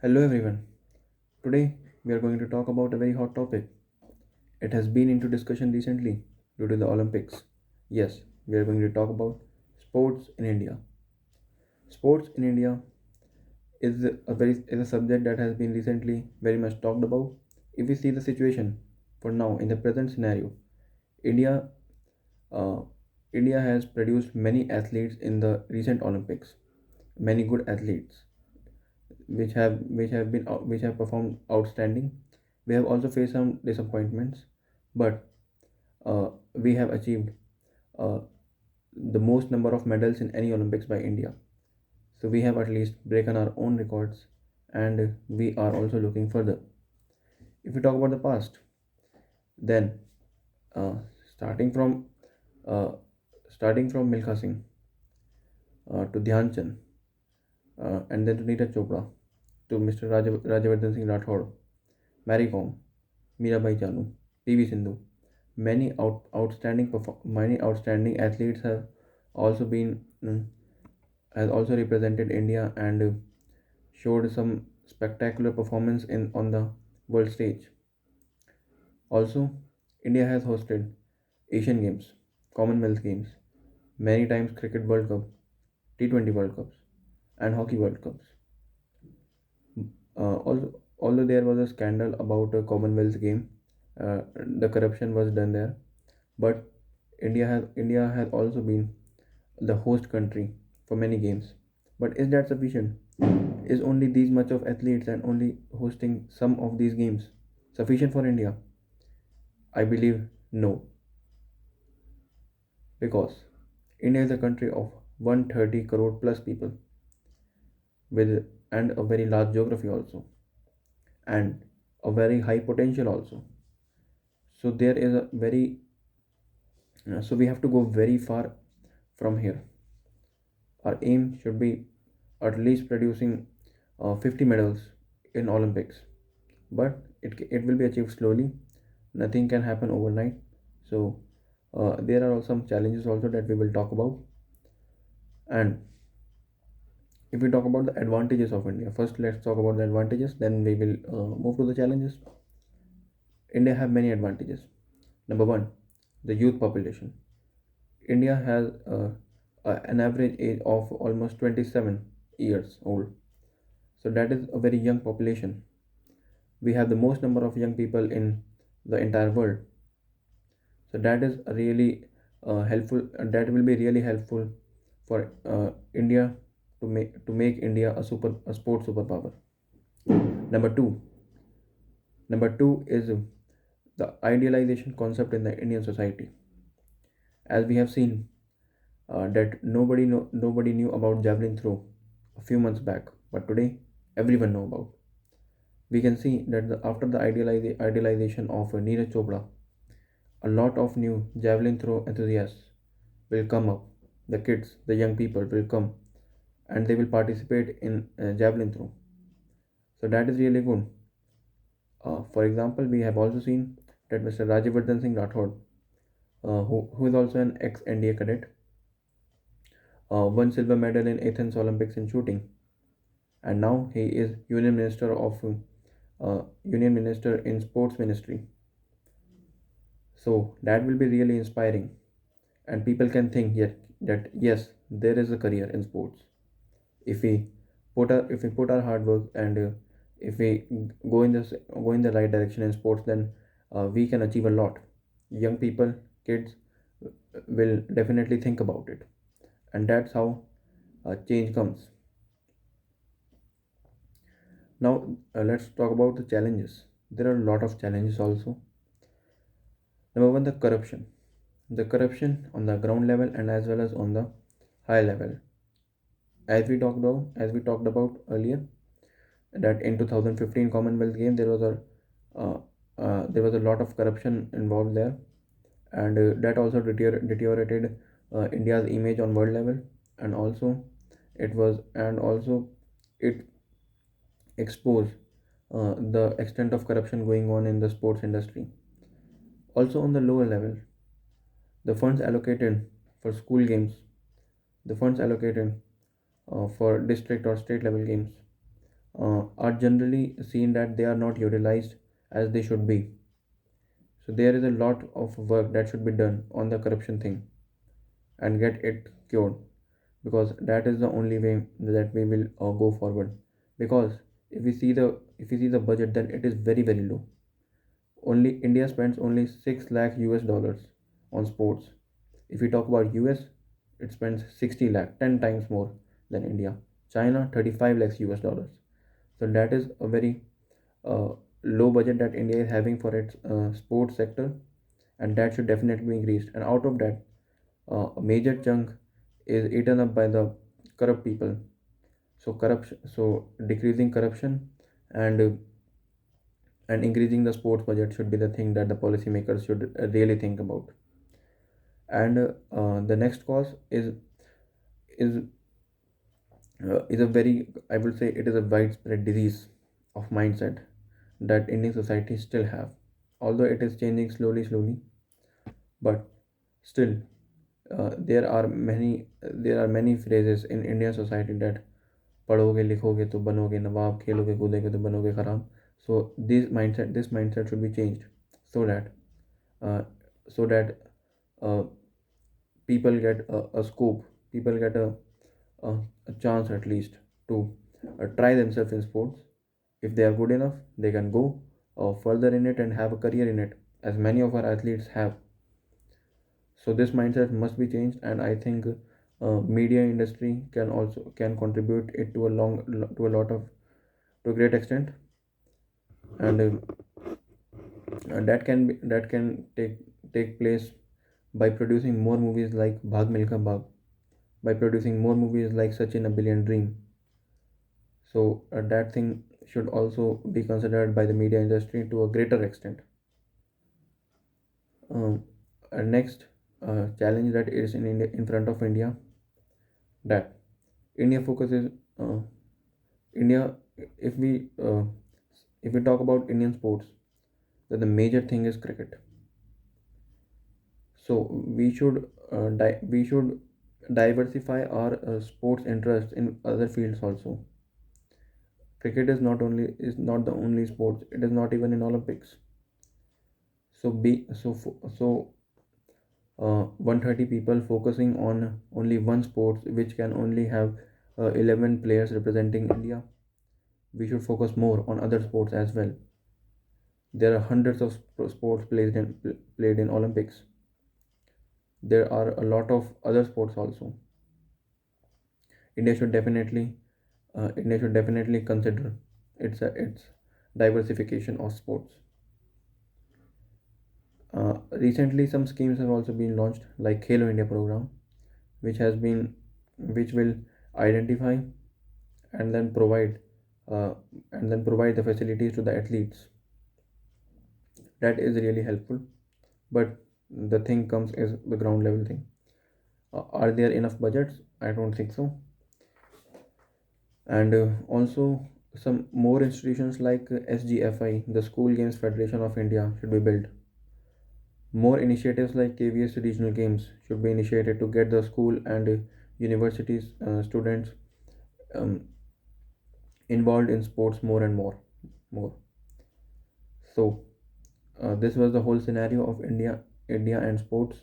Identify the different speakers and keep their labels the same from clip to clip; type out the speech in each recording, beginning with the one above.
Speaker 1: Hello everyone. Today we are going to talk about a very hot topic. It has been into discussion recently due to the Olympics. Yes, we are going to talk about sports in India. Sports in India is a subject that has been recently very much talked about. If we see the situation for now in the present scenario, India uh, India has produced many athletes in the recent Olympics. Many good athletes which have performed outstanding. We have also faced some disappointments, but we have achieved uh, the most number of medals in any Olympics by India. So we have at least broken our own records, and we are also looking further. If we talk about the past, then uh, starting from uh, starting from Milkha Singh to Dhyan Chand, and then to Neeraj Chopra, to Mr. Rajavardhan Singh Rathod, Mary Kom, Mirabai Chanu, PV Sindhu. Many outstanding athletes have also been has also represented India and showed some spectacular performance in on the world stage. Also, India has hosted Asian Games, Commonwealth Games, many times Cricket World Cup, T20 World Cups, and Hockey World Cups. Although there was a scandal about a Commonwealth game, the corruption was done there, but India has also been the host country for many games. But is that sufficient? Is only these much of athletes and only hosting some of these games sufficient for India? I believe no, because India is a country of 130 crore plus people with and a very large geography also and a very high potential also. So there is a very so we have to go very far from here. Our aim should be at least producing 50 medals in Olympics, but it will be achieved slowly. Nothing can happen overnight. So there are some challenges also that we will talk about. And if we talk about the advantages of India, first let's talk about the advantages. Then we will move to the challenges. India have many advantages. Number one, the youth population. India has an average age of almost 27 years old. So that is a very young population. We have the most number of young people in the entire world. So that is really helpful. That will be really helpful for India to make India a sport superpower. Number two, number two is the idealization concept in the Indian society. As we have seen that nobody knew about javelin throw a few months back, but today everyone know about. We can see that after the idealization of Neeraj Chopra, a lot of new javelin throw enthusiasts will come up. The kids, the young people will come and they will participate in javelin throw. So that is really good. For example, we have also seen that Mr. Rajavardhan Singh Rathod, who is also an ex NDA cadet, won silver medal in Athens Olympics in shooting, and now he is Union Minister in Sports Ministry. So that will be really inspiring, and people can think yet that yes, there is a career in sports if we if we put our hard work and if we go in the right direction in sports, then we can achieve a lot. Young people, kids will definitely think about it, and that's how change comes. Now let's talk about the challenges. There are a lot of challenges also. Number one, the corruption on the ground level and as well as on the high level. As we talked about earlier, that in 2015 Commonwealth game uh, there was a lot of corruption involved there, and that also deteriorated India's image on world level, and also it exposed the extent of corruption going on in the sports industry. Also on the lower level, the funds allocated for school games, the funds allocated for district or state level games are generally seen that they are not utilized as they should be. So there is a lot of work that should be done on the corruption thing and get it cured, because that is the only way that we will go forward. Because if we see the budget, then it is very very low. Only India spends only 6 lakh US dollars on sports. If we talk about US, it spends 60 lakh, 10 times more than India. China 35 lakhs US dollars. So that is a very uh, low budget that India is having for its sports sector, and that should definitely be increased. And out of that, a major chunk is eaten up by the corrupt people. So corruption, so decreasing corruption and increasing the sports budget should be the thing that the policymakers should really think about. And the next cause is is a very, I would say it is a widespread disease of mindset that Indian society still have. Although it is changing slowly, slowly, but still there are many phrases in Indian society that पढ़ोगे लिखोगे तो बनोगे नवाब खेलोगे कूदोगे तो बनोगे खराब. So this mindset should be changed, so that uh, so that uh, people get a scope, people get a, a chance at least to try themselves in sports. If they are good enough, they can go further in it and have a career in it, as many of our athletes have. So this mindset must be changed, and I think media industry can contribute it to to a lot of to a great extent. And that can take place by producing more movies like Bhag Milkha Bhag, by producing more movies like Sachin A Billion Dream. So that thing should also be considered by the media industry to a greater extent. Um, Next challenge that is in India, in front of India, that India focuses India. If we uh, if we talk about Indian sports, then the major thing is cricket. So we should diversify our sports interest in other fields also. Cricket is not the only sport. It is not even in Olympics. So be so fo- so 130 people focusing on only one sport, which can only have 11 players representing India. We should focus more on other sports as well. There are hundreds of sports played in Olympics. There are a lot of other sports also. India should definitely India should definitely consider its diversification of sports. Recently, some schemes have also been launched, like Khelo India program, which has been which will identify and then uh, provide the facilities to the athletes. That is really helpful. But the thing comes is the ground level thing. Are there enough budgets? I don't think so. And also, some more institutions like SGFI, the School Games Federation of India, should be built. More initiatives like KVS regional games should be initiated to get the school and universities students um, involved in sports more and more. So this was the whole scenario of India and sports,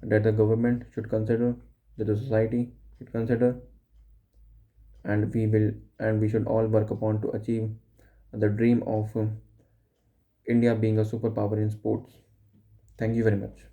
Speaker 1: that the government should consider, that the society should consider, and we should all work upon to achieve the dream of India being a superpower in sports. Thank you very much.